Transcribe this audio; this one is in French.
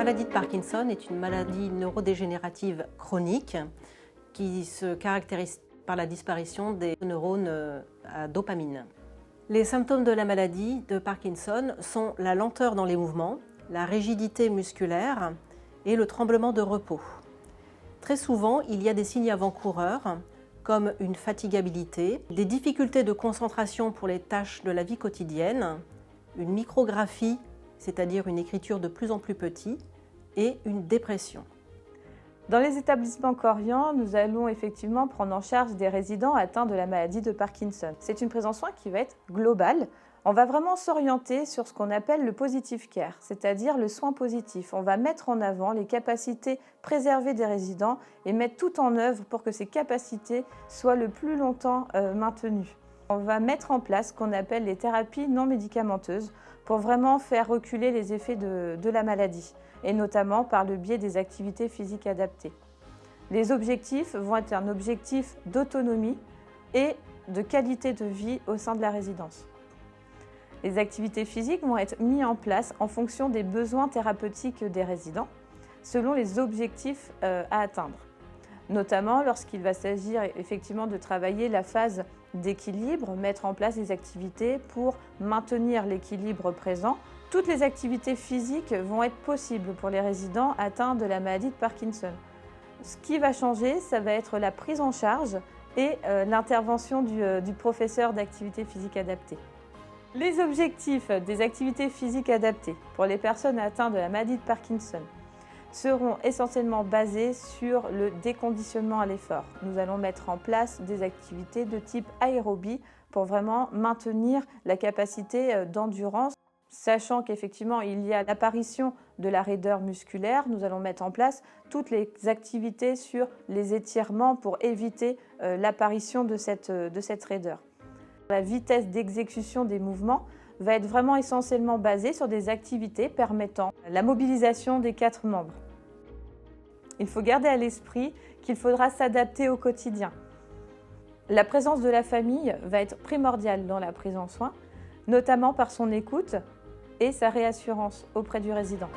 maladie de Parkinson est une maladie neurodégénérative chronique qui se caractérise par la disparition des neurones à dopamine. Les symptômes de la maladie de Parkinson sont la lenteur dans les mouvements, la rigidité musculaire et le tremblement de repos. Très souvent, il y a des signes avant-coureurs comme une fatigabilité, des difficultés de concentration pour les tâches de la vie quotidienne, une micrographie, c'est-à-dire une écriture de plus en plus petit, et une dépression. Dans les établissements Corian, nous allons effectivement prendre en charge des résidents atteints de la maladie de Parkinson. C'est une prise en soin qui va être globale. On va vraiment s'orienter sur ce qu'on appelle le positive care, c'est-à-dire le soin positif. On va mettre en avant les capacités préservées des résidents et mettre tout en œuvre pour que ces capacités soient le plus longtemps maintenues. On va mettre en place ce qu'on appelle les thérapies non médicamenteuses pour vraiment faire reculer les effets de la maladie, et notamment par le biais des activités physiques adaptées. Les objectifs vont être un objectif d'autonomie et de qualité de vie au sein de la résidence. Les activités physiques vont être mises en place en fonction des besoins thérapeutiques des résidents, selon les objectifs à atteindre. Notamment lorsqu'il va s'agir effectivement de travailler la phase d'équilibre, mettre en place des activités pour maintenir l'équilibre présent. Toutes les activités physiques vont être possibles pour les résidents atteints de la maladie de Parkinson. Ce qui va changer, ça va être la prise en charge et l'intervention du professeur d'activité physique adaptée. Les objectifs des activités physiques adaptées pour les personnes atteintes de la maladie de Parkinson seront essentiellement basés sur le déconditionnement à l'effort. Nous allons mettre en place des activités de type aérobie pour vraiment maintenir la capacité d'endurance. Sachant qu'effectivement, il y a l'apparition de la raideur musculaire, nous allons mettre en place toutes les activités sur les étirements pour éviter l'apparition de cette raideur. La vitesse d'exécution des mouvements va être vraiment essentiellement basée sur des activités permettant la mobilisation des 4 membres. Il faut garder à l'esprit qu'il faudra s'adapter au quotidien. La présence de la famille va être primordiale dans la prise en soin, notamment par son écoute et sa réassurance auprès du résident.